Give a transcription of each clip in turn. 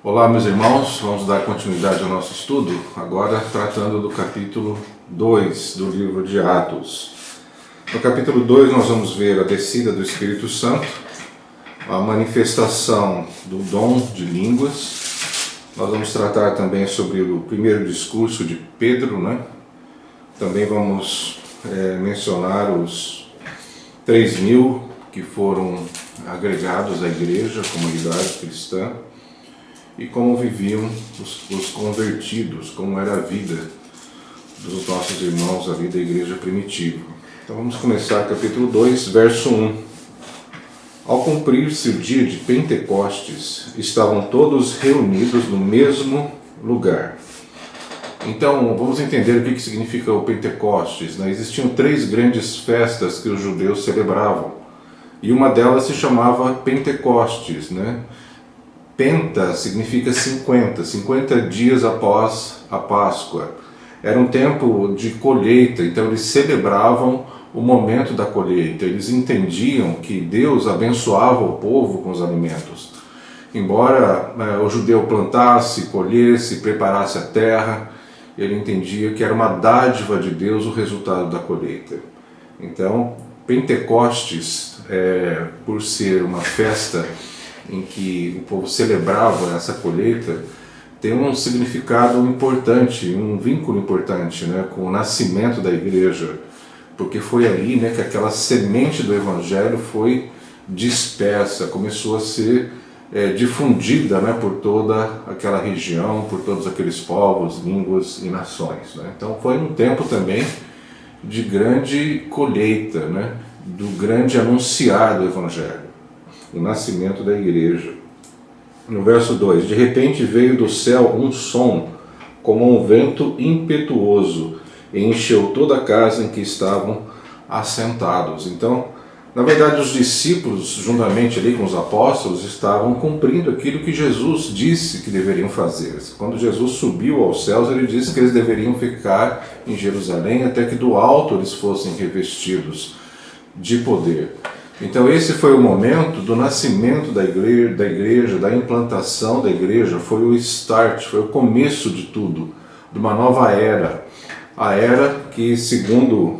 Olá, meus irmãos, vamos dar continuidade ao nosso estudo, agora tratando do capítulo 2 do livro de Atos. No capítulo 2 nós vamos ver a descida do Espírito Santo, a manifestação do dom de línguas. Nós vamos tratar também sobre o primeiro discurso de Pedro, né? Também vamos mencionar os 3.000 que foram agregados à igreja, à comunidade cristã, e como viviam os convertidos, como era a vida dos nossos irmãos ali da igreja primitiva. Então vamos começar capítulo 2, verso 1. Ao cumprir-se o dia de Pentecostes, estavam todos reunidos no mesmo lugar. Então vamos entender o que significa o Pentecostes, né? Existiam 3 grandes festas que os judeus celebravam, e uma delas se chamava Pentecostes, né? Penta significa 50 dias após a Páscoa. Era um tempo de colheita, então eles celebravam o momento da colheita. Eles entendiam que Deus abençoava o povo com os alimentos. Embora o judeu plantasse, colhesse, preparasse a terra, ele entendia que era uma dádiva de Deus o resultado da colheita. Então, Pentecostes, por ser uma festa em que o povo celebrava essa colheita, tem um significado importante, um vínculo importante, né, com o nascimento da igreja, porque foi ali, né, que aquela semente do Evangelho foi dispersa, começou a ser difundida, né, por toda aquela região, por todos aqueles povos, línguas e nações, né? Então foi um tempo também de grande colheita, né, do grande anunciar do Evangelho, o nascimento da igreja. No verso 2, de repente veio do céu um som, como um vento impetuoso, e encheu toda a casa em que estavam assentados. Então, na verdade, os discípulos, juntamente ali com os apóstolos, estavam cumprindo aquilo que Jesus disse que deveriam fazer. Quando Jesus subiu aos céus, ele disse que eles deveriam ficar em Jerusalém até que do alto eles fossem revestidos de poder. Então esse foi o momento do nascimento da igreja, da implantação da igreja, foi o start, foi o começo de tudo, de uma nova era. A era que, segundo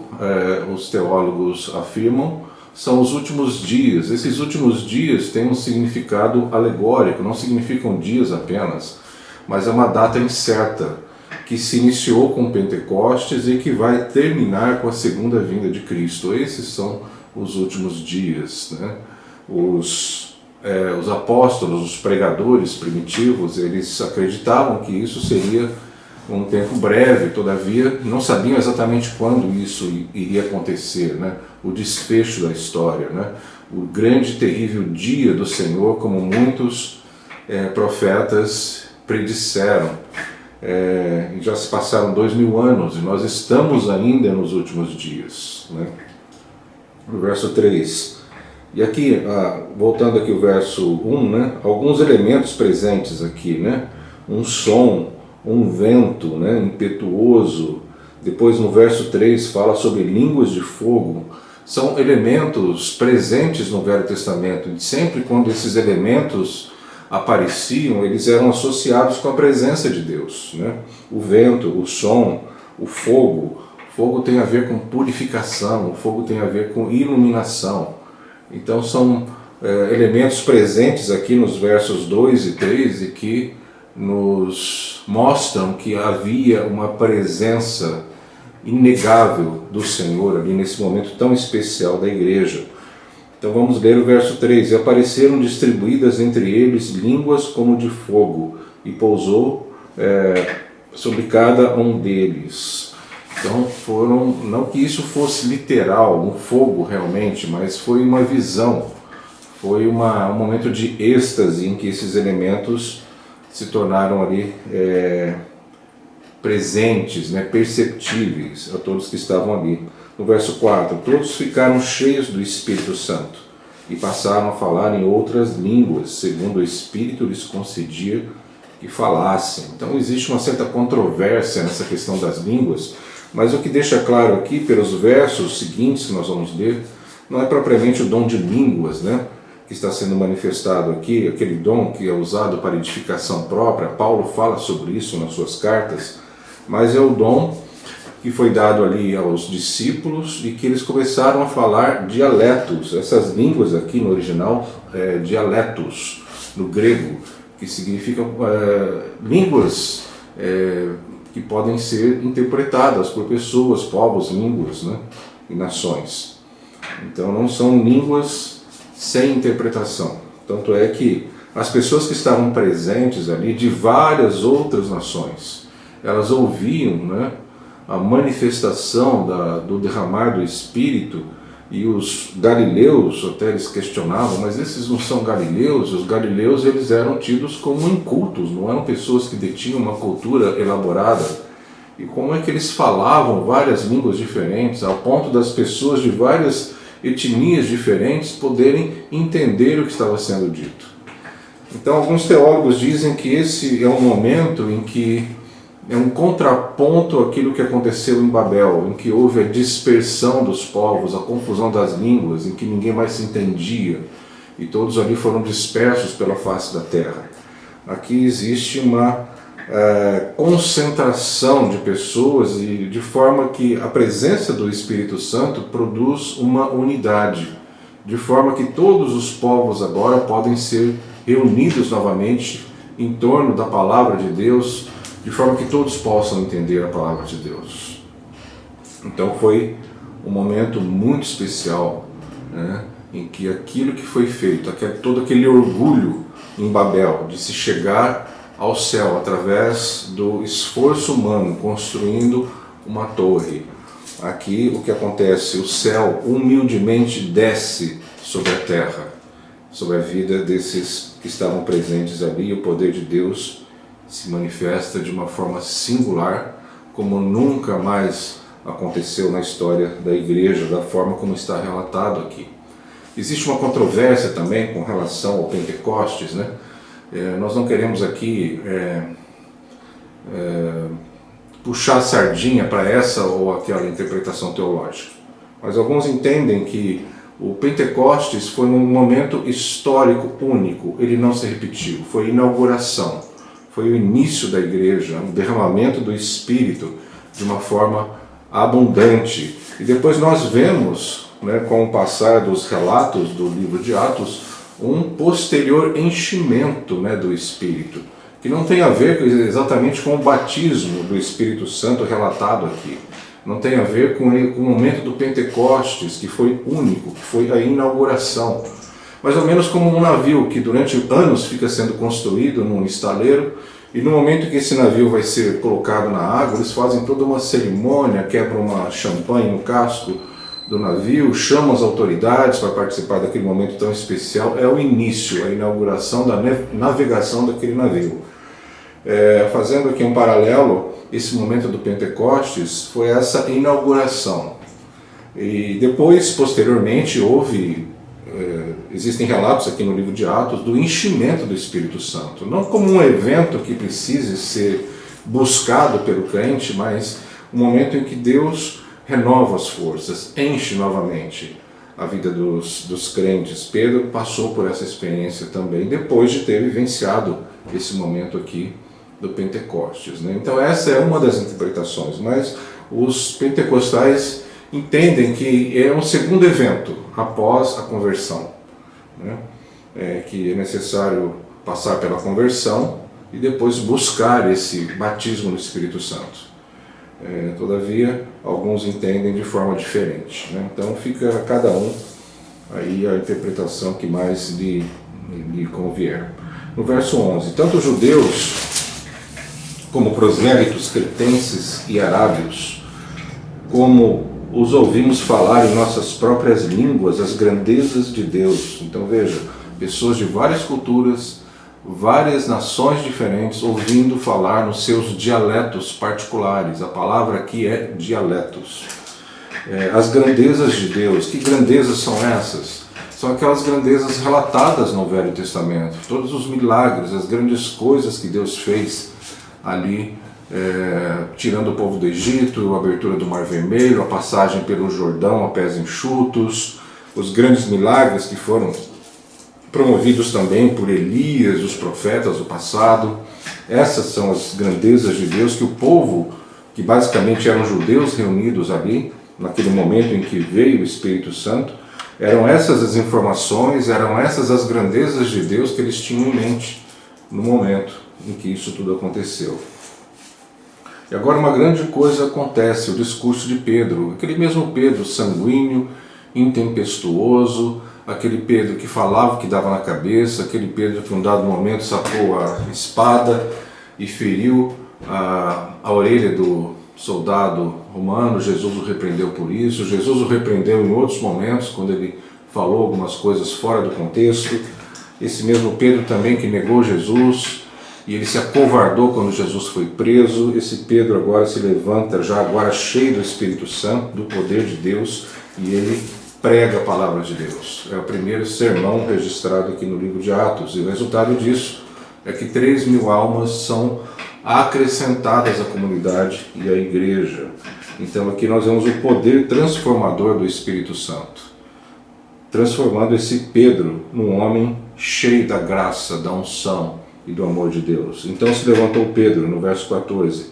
os teólogos afirmam, são os últimos dias. Esses últimos dias têm um significado alegórico, não significam dias apenas, mas é uma data incerta, que se iniciou com Pentecostes e que vai terminar com a segunda vinda de Cristo. Esses são os últimos dias, né? Os apóstolos, os pregadores primitivos, eles acreditavam que isso seria um tempo breve, todavia não sabiam exatamente quando isso iria acontecer, né? O desfecho da história, né? O grande e terrível dia do Senhor, como muitos profetas predisseram. Já se passaram 2000 anos e nós estamos ainda nos últimos dias, né? No verso 3. E aqui, voltando aqui ao verso 1, né, alguns elementos presentes aqui, né, um som, um vento, né, impetuoso. Depois no verso 3 fala sobre línguas de fogo. São elementos presentes no Velho Testamento. E sempre quando esses elementos apareciam, eles eram associados com a presença de Deus, né? O vento, o som, o fogo. Fogo tem a ver com purificação, o fogo tem a ver com iluminação. Então são elementos presentes aqui nos versos 2 e 3 e que nos mostram que havia uma presença inegável do Senhor ali nesse momento tão especial da igreja. Então vamos ler o verso 3. E apareceram distribuídas entre eles línguas como de fogo, e pousou sobre cada um deles. Então não que isso fosse literal, um fogo realmente, mas foi uma visão, foi um momento de êxtase em que esses elementos se tornaram ali presentes, né, perceptíveis a todos que estavam ali. No verso 4, todos ficaram cheios do Espírito Santo e passaram a falar em outras línguas, segundo o Espírito lhes concedia que falassem. Então existe uma certa controvérsia nessa questão das línguas, mas o que deixa claro aqui, pelos versos seguintes que nós vamos ler, não é propriamente o dom de línguas, né? que está sendo manifestado aqui, aquele dom que é usado para edificação própria. Paulo fala sobre isso nas suas cartas, mas é o dom que foi dado ali aos discípulos e que eles começaram a falar dialetos. Essas línguas aqui no original, dialetos, no grego, que significam línguas que podem ser interpretadas por pessoas, povos, línguas, né, e nações. Então não são línguas sem interpretação. Tanto é que as pessoas que estavam presentes ali, de várias outras nações, elas ouviam, né, a manifestação do derramar do Espírito, e os galileus, até eles questionavam, mas esses não são galileus? Os galileus, eles eram tidos como incultos, não eram pessoas que detinham uma cultura elaborada. E como é que eles falavam várias línguas diferentes, ao ponto das pessoas de várias etnias diferentes poderem entender o que estava sendo dito? Então, alguns teólogos dizem que esse é um momento em que é um contraponto àquilo que aconteceu em Babel, em que houve a dispersão dos povos, a confusão das línguas, em que ninguém mais se entendia, e todos ali foram dispersos pela face da terra. Aqui existe uma concentração de pessoas, e de forma que a presença do Espírito Santo produz uma unidade, de forma que todos os povos agora podem ser reunidos novamente em torno da palavra de Deus, de forma que todos possam entender a palavra de Deus. Então foi um momento muito especial, né, em que aquilo que foi feito, todo aquele orgulho em Babel, de se chegar ao céu através do esforço humano, construindo uma torre. Aqui o que acontece, o céu humildemente desce sobre a terra, sobre a vida desses que estavam presentes ali, e o poder de Deus se manifesta de uma forma singular, como nunca mais aconteceu na história da igreja, da forma como está relatado aqui. Existe uma controvérsia também com relação ao Pentecostes, né? Nós não queremos aqui puxar a sardinha para essa ou aquela interpretação teológica, mas alguns entendem que o Pentecostes foi um momento histórico único, ele não se repetiu, foi inauguração. Foi o início da igreja, um derramamento do Espírito de uma forma abundante. E depois nós vemos, né, com o passar dos relatos do livro de Atos, um posterior enchimento, né, do Espírito, que não tem a ver exatamente com o batismo do Espírito Santo relatado aqui. Não tem a ver com o momento do Pentecostes, que foi único, que foi a inauguração. Mais ou menos como um navio que durante anos fica sendo construído num estaleiro, e no momento que esse navio vai ser colocado na água, eles fazem toda uma cerimônia, quebram uma champanhe no casco do navio, chamam as autoridades para participar daquele momento tão especial. É o início, a inauguração da navegação daquele navio. Fazendo aqui um paralelo, esse momento do Pentecostes foi essa inauguração. E depois, posteriormente, existem relatos aqui no livro de Atos do enchimento do Espírito Santo. Não como um evento que precise ser buscado pelo crente, mas um momento em que Deus renova as forças, enche novamente a vida dos crentes. Pedro passou por essa experiência também, depois de ter vivenciado esse momento aqui do Pentecostes, né? Então essa é uma das interpretações, mas os pentecostais entendem que é um segundo evento após a conversão, né? Que é necessário passar pela conversão e depois buscar esse batismo no Espírito Santo. Todavia, alguns entendem de forma diferente, né? Então fica a cada um aí a interpretação que mais lhe convier. No verso 11, tanto os judeus como prosélitos, cretenses e arábios, como os ouvimos falar em nossas próprias línguas as grandezas de Deus. Então veja, pessoas de várias culturas, várias nações diferentes, ouvindo falar nos seus dialetos particulares. A palavra aqui é dialetos. As grandezas de Deus. Que grandezas são essas? São aquelas grandezas relatadas no Velho Testamento. Todos os milagres, as grandes coisas que Deus fez ali, tirando o povo do Egito, a abertura do Mar Vermelho, a passagem pelo Jordão a pés enxutos, os grandes milagres que foram promovidos também por Elias, os profetas do passado. Essas são as grandezas de Deus que o povo, que basicamente eram judeus reunidos ali, naquele momento em que veio o Espírito Santo, eram essas as informações, eram essas as grandezas de Deus que eles tinham em mente no momento em que isso tudo aconteceu. E agora uma grande coisa acontece, o discurso de Pedro, aquele mesmo Pedro sanguíneo, intempestuoso, aquele Pedro que falava o que dava na cabeça, aquele Pedro que em um dado momento sacou a espada e feriu a orelha do soldado romano. Jesus o repreendeu por isso, Jesus o repreendeu em outros momentos, quando ele falou algumas coisas fora do contexto. Esse mesmo Pedro também que negou Jesus, e ele se acovardou quando Jesus foi preso. Esse Pedro agora se levanta, já agora cheio do Espírito Santo, do poder de Deus, e ele prega a palavra de Deus. É o primeiro sermão registrado aqui no livro de Atos, e o resultado disso é que 3.000 almas são acrescentadas à comunidade e à igreja. Então aqui nós vemos o poder transformador do Espírito Santo, transformando esse Pedro num homem cheio da graça, da unção e do amor de Deus. Então se levantou Pedro, no verso 14,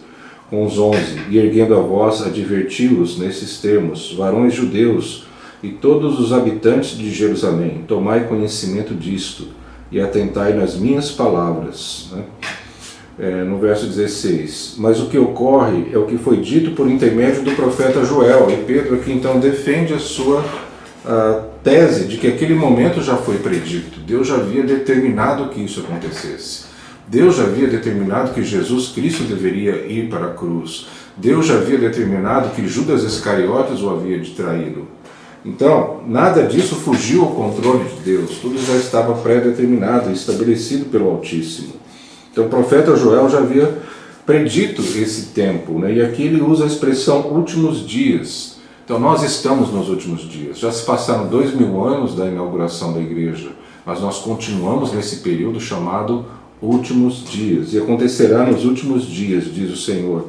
com os 11, e erguendo a voz, advertiu-os nesses termos: varões judeus e todos os habitantes de Jerusalém, tomai conhecimento disto e atentai nas minhas palavras. No verso 16, mas o que ocorre é o que foi dito por intermédio do profeta Joel. E Pedro aqui então defende a sua tese de que aquele momento já foi predito. Deus já havia determinado que isso acontecesse. Deus já havia determinado que Jesus Cristo deveria ir para a cruz. Deus já havia determinado que Judas Iscariotes o havia de traí-lo. Então, nada disso fugiu ao controle de Deus. Tudo já estava pré-determinado e estabelecido pelo Altíssimo. Então o profeta Joel já havia predito esse tempo, né? E aqui ele usa a expressão últimos dias. Então nós estamos nos últimos dias. Já se passaram 2.000 anos da inauguração da igreja, mas nós continuamos nesse período chamado últimos dias. E acontecerá nos últimos dias, diz o Senhor,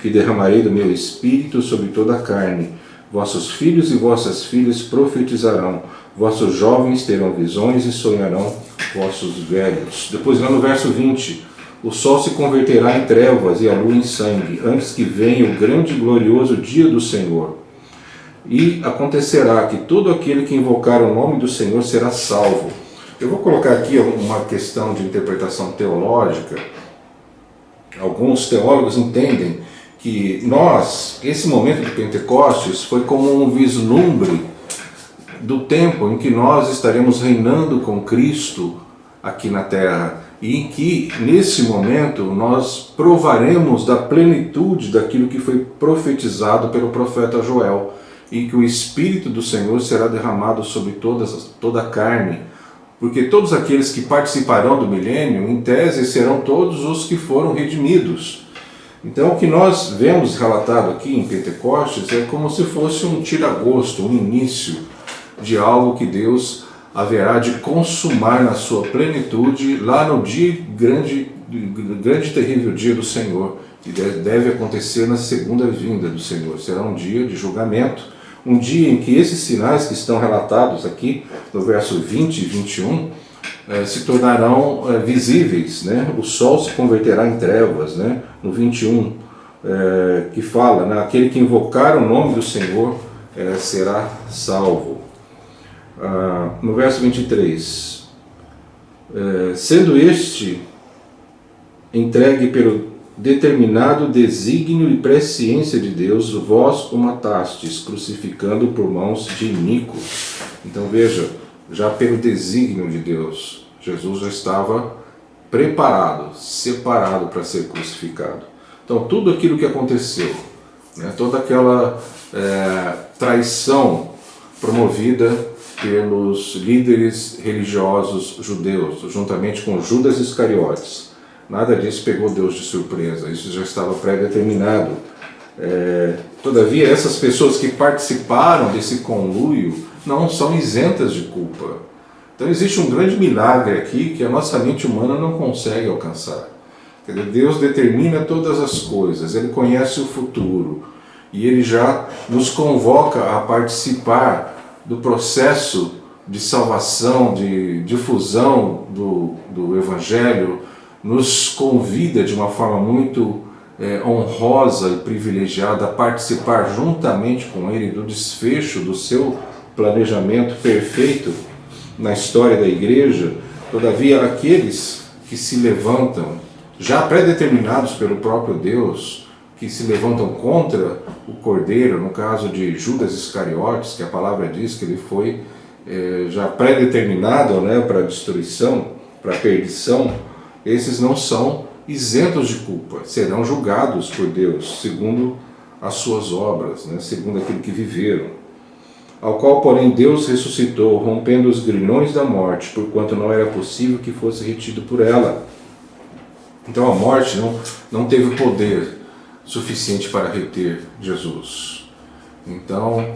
que derramarei do meu espírito sobre toda a carne. Vossos filhos e vossas filhas profetizarão, vossos jovens terão visões e sonharão vossos velhos. Depois lá no verso 20, o sol se converterá em trevas e a lua em sangue, antes que venha o grande e glorioso dia do Senhor. E acontecerá que todo aquele que invocar o nome do Senhor será salvo. Eu vou colocar aqui uma questão de interpretação teológica. Alguns teólogos entendem que esse momento de Pentecostes foi como um vislumbre do tempo em que nós estaremos reinando com Cristo aqui na terra, e em que, nesse momento, nós provaremos da plenitude daquilo que foi profetizado pelo profeta Joel, e que o Espírito do Senhor será derramado sobre toda a carne, porque todos aqueles que participarão do milênio, em tese, serão todos os que foram redimidos. Então o que nós vemos relatado aqui em Pentecostes é como se fosse um tira-gosto, um início de algo que Deus haverá de consumar na sua plenitude lá no grande e terrível dia do Senhor, que deve acontecer na segunda vinda do Senhor. Será um dia de julgamento, um dia em que esses sinais que estão relatados aqui no verso 20 e 21 se tornarão visíveis, né? O sol se converterá em trevas, né? No 21, que fala, né? Aquele que invocar o nome do Senhor será salvo. No verso 23, sendo este entregue pelo determinado desígnio e presciência de Deus, vós o matastes, crucificando por mãos de iníquos. Então veja, já pelo desígnio de Deus, Jesus já estava preparado, separado para ser crucificado. Então tudo aquilo que aconteceu, né, toda aquela traição promovida pelos líderes religiosos judeus, juntamente com Judas Iscariotes, nada disso pegou Deus de surpresa, isso já estava pré-determinado. Todavia, essas pessoas que participaram desse conluio não são isentas de culpa. Então existe um grande milagre aqui que a nossa mente humana não consegue alcançar. Deus determina todas as coisas, Ele conhece o futuro, e Ele já nos convoca a participar do processo de salvação, de difusão do Evangelho, nos convida de uma forma muito honrosa e privilegiada a participar juntamente com Ele do desfecho do seu planejamento perfeito na história da igreja. Todavia, aqueles que se levantam, já pré-determinados pelo próprio Deus, que se levantam contra o Cordeiro, no caso de Judas Iscariotes, que a palavra diz que ele foi já pré-determinado, né, para a destruição, para a perdição, esses não são isentos de culpa, serão julgados por Deus, segundo as suas obras, né, segundo aquilo que viveram. Ao qual, porém, Deus ressuscitou, rompendo os grilhões da morte, porquanto não era possível que fosse retido por ela. Então a morte não teve poder suficiente para reter Jesus. Então,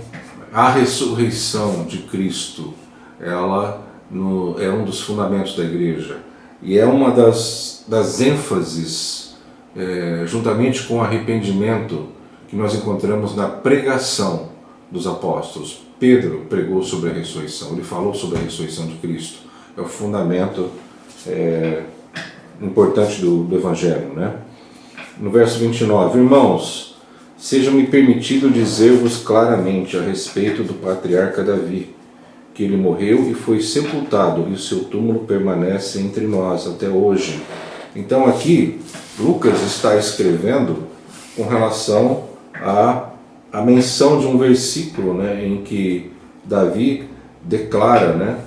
a ressurreição de Cristo, ela é um dos fundamentos da igreja, e é uma das ênfases, juntamente com o arrependimento, que nós encontramos na pregação dos apóstolos. Pedro pregou sobre a ressurreição, ele falou sobre a ressurreição de Cristo. É o fundamento importante do Evangelho, né? No verso 29, irmãos, seja-me permitido dizer-vos claramente a respeito do patriarca Davi, que ele morreu e foi sepultado, e o seu túmulo permanece entre nós até hoje. Então aqui, Lucas está escrevendo com relação à menção de um versículo, né, em que Davi declara, né,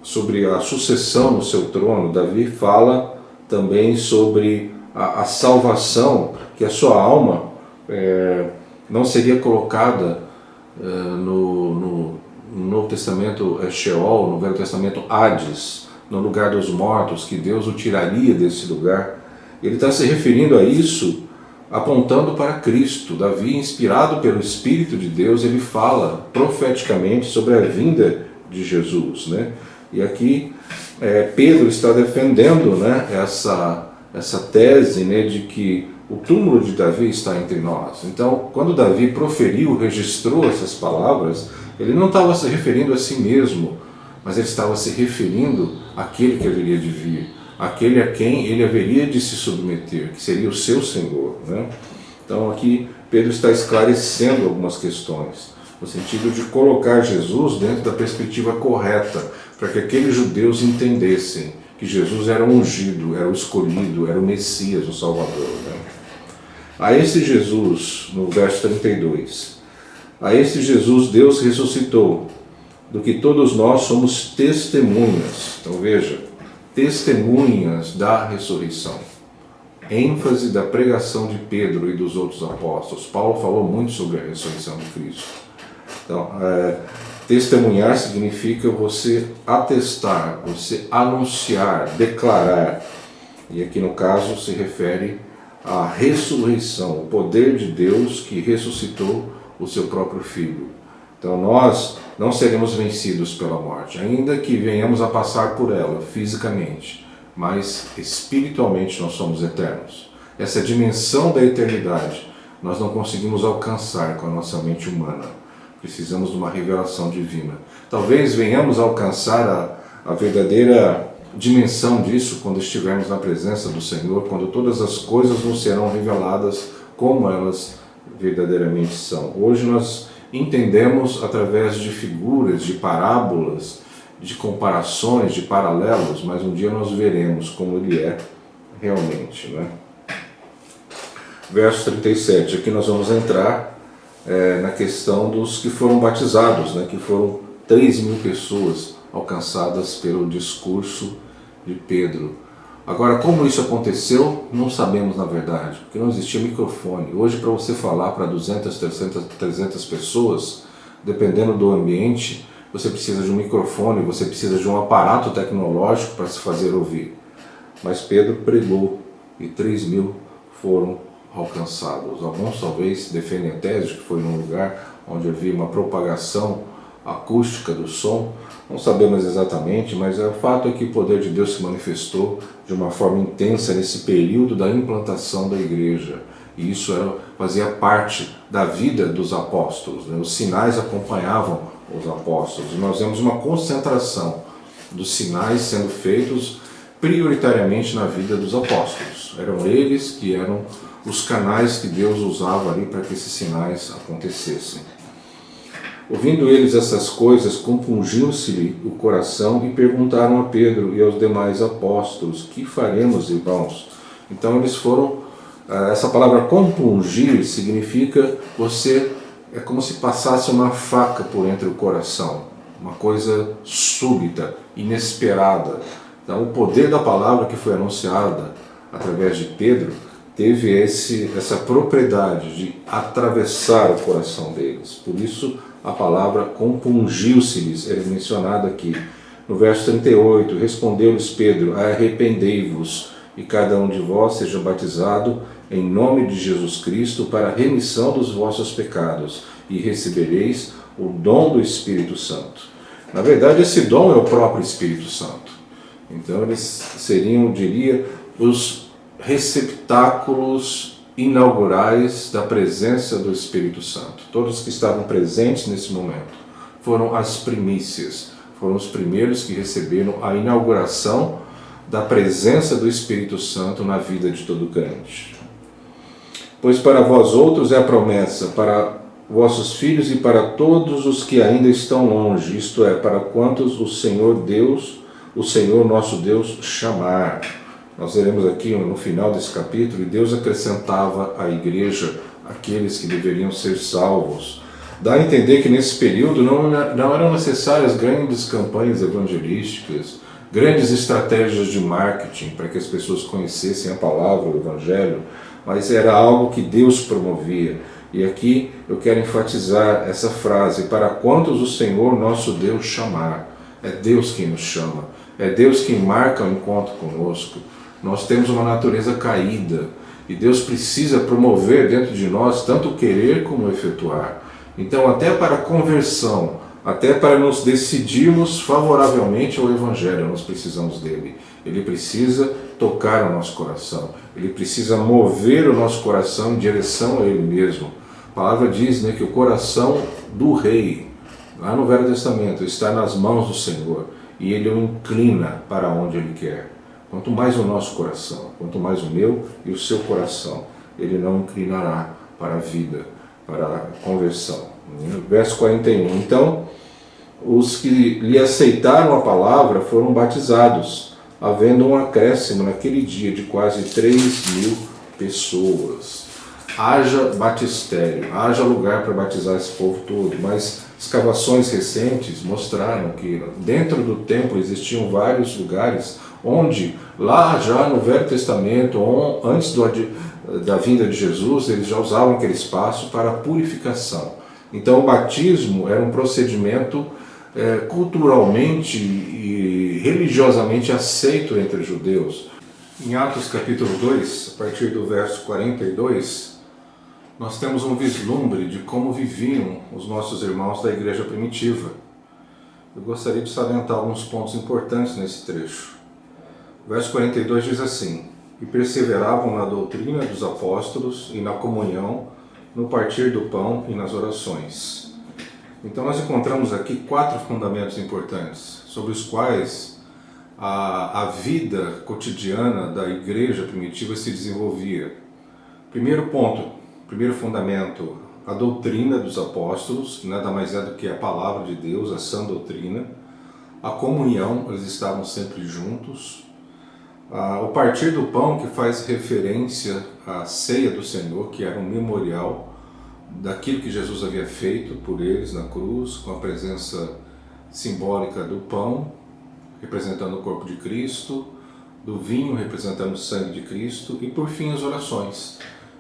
sobre a sucessão no seu trono. Davi fala também sobre a salvação, que a sua alma não seria colocada no Novo Testamento Sheol, no Velho Testamento Hades, no lugar dos mortos, que Deus o tiraria desse lugar. Ele está se referindo a isso, apontando para Cristo. Davi, inspirado pelo Espírito de Deus, ele fala profeticamente sobre a vinda de Jesus, né? E aqui Pedro está defendendo, né, essa tese, né, de que o túmulo de Davi está entre nós. Então, quando Davi proferiu, registrou essas palavras, ele não estava se referindo a si mesmo, mas ele estava se referindo àquele que haveria de vir, aquele a quem ele haveria de se submeter, que seria o seu Senhor, né? Então aqui Pedro está esclarecendo algumas questões, no sentido de colocar Jesus dentro da perspectiva correta, para que aqueles judeus entendessem que Jesus era o ungido, era o escolhido, era o Messias, o Salvador, né? A esse Jesus, no verso 32, a esse Jesus Deus ressuscitou, do que todos nós somos testemunhas. Então veja, testemunhas da ressurreição. ênfase da pregação de Pedro e dos outros apóstolos. Paulo falou muito sobre a ressurreição de Cristo. Então, testemunhar significa você atestar, você anunciar, declarar. E aqui no caso se refere à ressurreição, o poder de Deus que ressuscitou o seu próprio Filho. Então nós não seremos vencidos pela morte, ainda que venhamos a passar por ela fisicamente, mas espiritualmente nós somos eternos. Essa dimensão da eternidade nós não conseguimos alcançar com a nossa mente humana. Precisamos de uma revelação divina. Talvez venhamos a alcançar a verdadeira dimensão disso quando estivermos na presença do Senhor, quando todas as coisas nos serão reveladas como elas verdadeiramente são. Hoje nós entendemos através de figuras, de parábolas, de comparações, de paralelos, mas um dia nós veremos como ele é realmente, né? Verso 37, aqui nós vamos entrar na questão dos que foram batizados, né? Que foram 3.000 pessoas alcançadas pelo discurso de Pedro. Agora, como isso aconteceu, não sabemos na verdade, porque não existia microfone. Hoje, para você falar para 200, 300 pessoas, dependendo do ambiente, você precisa de um microfone, você precisa de um aparato tecnológico para se fazer ouvir. Mas Pedro pregou e 3.000 foram alcançados. Alguns talvez defendem a tese de que foi num lugar onde havia uma propagação acústica do som. Não sabemos exatamente, mas o fato é que o poder de Deus se manifestou de uma forma intensa nesse período da implantação da igreja. E isso fazia parte da vida dos apóstolos, né? Os sinais acompanhavam os apóstolos. Nós vemos uma concentração dos sinais sendo feitos prioritariamente na vida dos apóstolos. Eram eles que eram os canais que Deus usava ali para que esses sinais acontecessem. Ouvindo eles essas coisas, compungiu-se-lhe o coração e perguntaram a Pedro e aos demais apóstolos: que faremos, irmãos? Então eles foram, essa palavra compungir significa é como se passasse uma faca por entre o coração, uma coisa súbita, inesperada. Então o poder da palavra que foi anunciada através de Pedro teve essa propriedade de atravessar o coração deles. Por isso a palavra compungiu-se-lhes é mencionada aqui. No verso 38, respondeu-lhes Pedro: arrependei-vos, e cada um de vós seja batizado em nome de Jesus Cristo para a remissão dos vossos pecados, e recebereis o dom do Espírito Santo. Na verdade, esse dom é o próprio Espírito Santo. Então eles seriam, diria, os receptáculos inaugurais da presença do Espírito Santo. Todos que estavam presentes nesse momento foram as primícias, foram os primeiros que receberam a inauguração da presença do Espírito Santo na vida de todo crente. Pois para vós outros é a promessa, para vossos filhos e para todos os que ainda estão longe, isto é, para quantos o Senhor Deus, o Senhor nosso Deus chamar. Nós veremos aqui no final desse capítulo, e Deus acrescentava à igreja aqueles que deveriam ser salvos. Dá a entender que nesse período não eram necessárias grandes campanhas evangelísticas, grandes estratégias de marketing para que as pessoas conhecessem a palavra, o Evangelho, mas era algo que Deus promovia. E aqui eu quero enfatizar essa frase: para quantos o Senhor nosso Deus chamar. É Deus quem nos chama, é Deus quem marca o encontro conosco. Nós temos uma natureza caída e Deus precisa promover dentro de nós tanto o querer como o efetuar. Então, até para a conversão, até para nos decidirmos favoravelmente ao Evangelho, nós precisamos dele. Ele precisa tocar o nosso coração, ele precisa mover o nosso coração em direção a ele mesmo. A palavra diz, que o coração do rei, lá no Velho Testamento, está nas mãos do Senhor e ele o inclina para onde ele quer. Quanto mais o nosso coração, quanto mais o meu e o seu coração, ele não inclinará para a vida, para a conversão. Verso 41. Então, os que lhe aceitaram a palavra foram batizados, havendo um acréscimo naquele dia de quase 3.000 pessoas. Haja batistério, haja lugar para batizar esse povo todo, mas escavações recentes mostraram que dentro do templo existiam vários lugares onde, lá já no Velho Testamento, antes da vinda de Jesus, eles já usavam aquele espaço para purificação. Então o batismo era um procedimento culturalmente e religiosamente aceito entre os judeus. Em Atos capítulo 2, a partir do verso 42, nós temos um vislumbre de como viviam os nossos irmãos da igreja primitiva. Eu gostaria de salientar alguns pontos importantes nesse trecho. O verso 42 diz assim: e perseveravam na doutrina dos apóstolos e na comunhão, no partir do pão e nas orações. Então nós encontramos aqui 4 fundamentos importantes, sobre os quais a vida cotidiana da igreja primitiva se desenvolvia. Primeiro ponto, primeiro fundamento, a doutrina dos apóstolos, que nada mais é do que a palavra de Deus, a sã doutrina. A comunhão, eles estavam sempre juntos. O partir do pão, que faz referência à ceia do Senhor, que era um memorial daquilo que Jesus havia feito por eles na cruz, com a presença simbólica do pão, representando o corpo de Cristo, do vinho, representando o sangue de Cristo, e por fim as orações.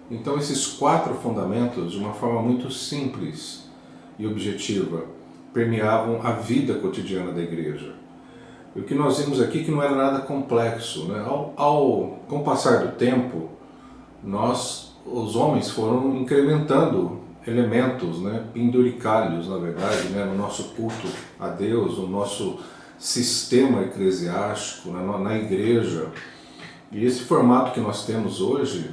Então esses 4 fundamentos, de uma forma muito simples e objetiva, permeavam a vida cotidiana da igreja. E o que nós vimos aqui que não era nada complexo, com o passar do tempo, os homens foram incrementando elementos, penduricalhos, na verdade, no nosso culto a Deus, no nosso sistema eclesiástico, na igreja. E esse formato que nós temos hoje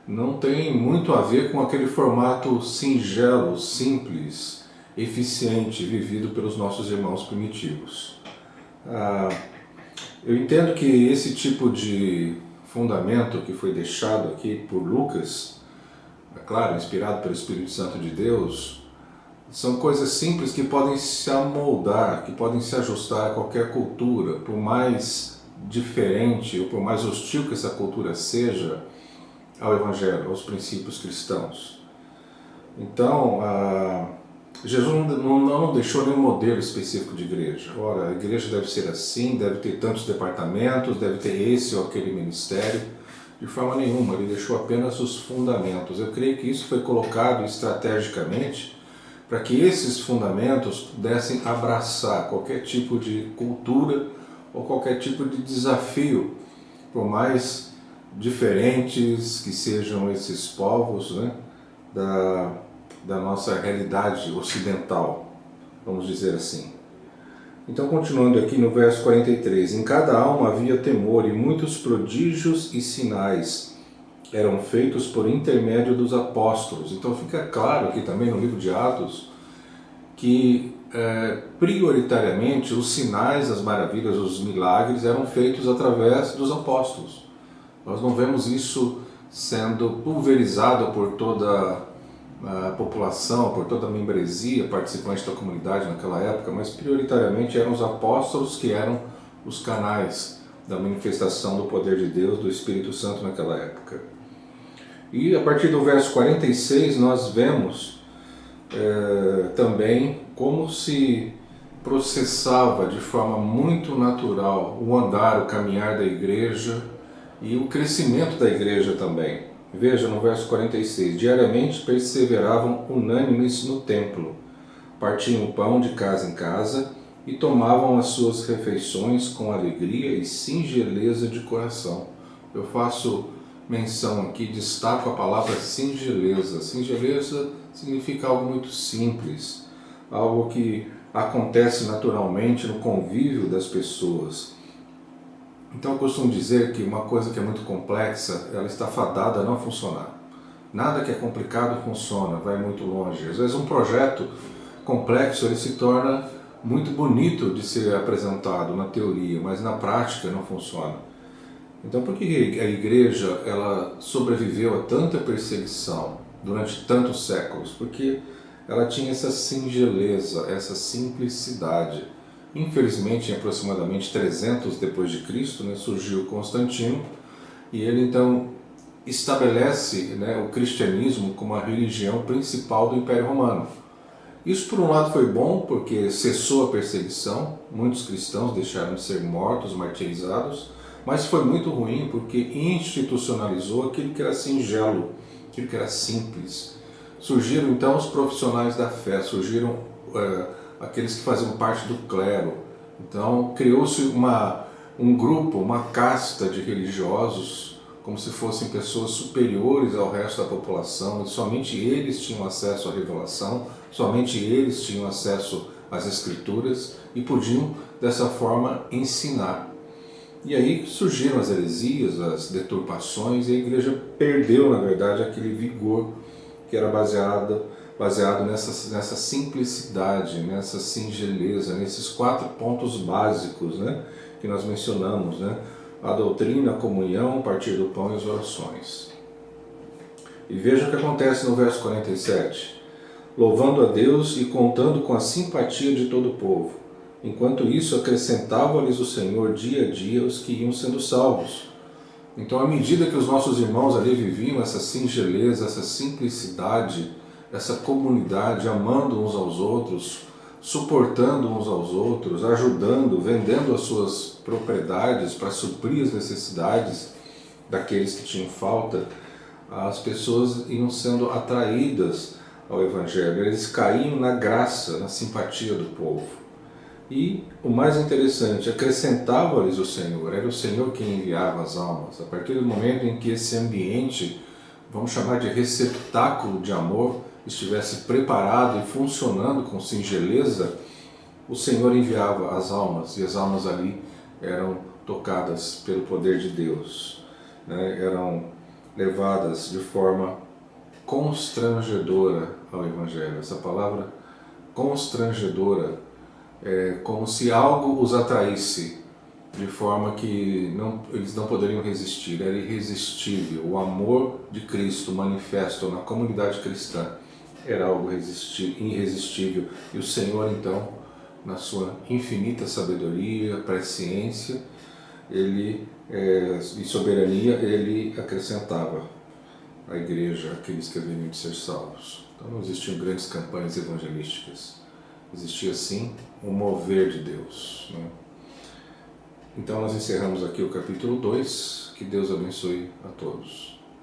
não tem muito a ver com aquele formato singelo, simples eficiente vivido pelos nossos irmãos primitivos. Eu entendo que esse tipo de fundamento que foi deixado aqui por Lucas, é claro, inspirado pelo Espírito Santo de Deus, são coisas simples que podem se amoldar, que podem se ajustar a qualquer cultura, por mais diferente ou por mais hostil que essa cultura seja ao Evangelho, aos princípios cristãos. Então, Jesus não deixou nenhum modelo específico de igreja. Ora, a igreja deve ser assim, deve ter tantos departamentos, deve ter esse ou aquele ministério. De forma nenhuma, ele deixou apenas os fundamentos. Eu creio que isso foi colocado estrategicamente para que esses fundamentos pudessem abraçar qualquer tipo de cultura ou qualquer tipo de desafio, por mais diferentes que sejam esses povos, né, da nossa realidade ocidental, vamos dizer assim. Então, continuando aqui no verso 43, em cada alma havia temor e muitos prodígios e sinais eram feitos por intermédio dos apóstolos. Então fica claro aqui também no livro de Atos que prioritariamente os sinais, as maravilhas, os milagres eram feitos através dos apóstolos. Nós não vemos isso sendo pulverizado por toda a população, por toda a membresia participante da comunidade naquela época, mas prioritariamente eram os apóstolos que eram os canais da manifestação do poder de Deus, do Espírito Santo naquela época. E a partir do verso 46 nós vemos também como se processava de forma muito natural o andar, o caminhar da igreja e o crescimento da igreja também. Veja no verso 46, diariamente perseveravam unânimes no templo, partiam o pão de casa em casa e tomavam as suas refeições com alegria e singeleza de coração. Eu faço menção aqui, destaco a palavra singeleza. Singeleza significa algo muito simples, algo que acontece naturalmente no convívio das pessoas. Então eu costumo dizer que uma coisa que é muito complexa, ela está fadada a não funcionar. Nada que é complicado funciona, vai muito longe. Às vezes um projeto complexo ele se torna muito bonito de ser apresentado na teoria, mas na prática não funciona. Então por que a igreja ela sobreviveu a tanta perseguição durante tantos séculos? Porque ela tinha essa singeleza, essa simplicidade. Infelizmente, em aproximadamente 300 depois de Cristo, né, surgiu Constantino e ele então estabelece, né, o cristianismo como a religião principal do Império Romano. Isso por um lado foi bom porque cessou a perseguição, muitos cristãos deixaram de ser mortos, martirizados, mas foi muito ruim porque institucionalizou aquilo que era singelo, aquilo que era simples. Surgiram então os profissionais da fé, surgiram aqueles que faziam parte do clero. Então criou-se um grupo, uma casta de religiosos, como se fossem pessoas superiores ao resto da população, e somente eles tinham acesso à revelação, somente eles tinham acesso às escrituras e podiam dessa forma ensinar. E aí surgiram as heresias, as deturpações, e a igreja perdeu, na verdade, aquele vigor que era baseado nessa simplicidade, nessa singeleza, nesses 4 pontos básicos, né, que nós mencionamos, né? A doutrina, a comunhão, o partir do pão e as orações. E veja o que acontece no verso 47. Louvando a Deus e contando com a simpatia de todo o povo. Enquanto isso, acrescentava-lhes o Senhor dia a dia os que iam sendo salvos. Então, à medida que os nossos irmãos ali viviam essa singeleza, essa simplicidade, essa comunidade, amando uns aos outros, suportando uns aos outros, ajudando, vendendo as suas propriedades para suprir as necessidades daqueles que tinham falta, as pessoas iam sendo atraídas ao Evangelho, eles caíam na graça, na simpatia do povo. E o mais interessante, acrescentava-lhes o Senhor, era o Senhor quem enviava as almas. A partir do momento em que esse ambiente, vamos chamar de receptáculo de amor, estivesse preparado e funcionando com singeleza, o Senhor enviava as almas, e as almas ali eram tocadas pelo poder de Deus, né? Eram levadas de forma constrangedora ao Evangelho. Essa palavra constrangedora, como se algo os atraísse, de forma que eles não poderiam resistir, era irresistível. O amor de Cristo manifesto na comunidade cristã era algo irresistível. E o Senhor, então, na sua infinita sabedoria, presciência e soberania, Ele acrescentava à igreja aqueles que haveriam de ser salvos. Então não existiam grandes campanhas evangelísticas. Existia, sim, um mover de Deus, né? Então nós encerramos aqui o capítulo 2. Que Deus abençoe a todos.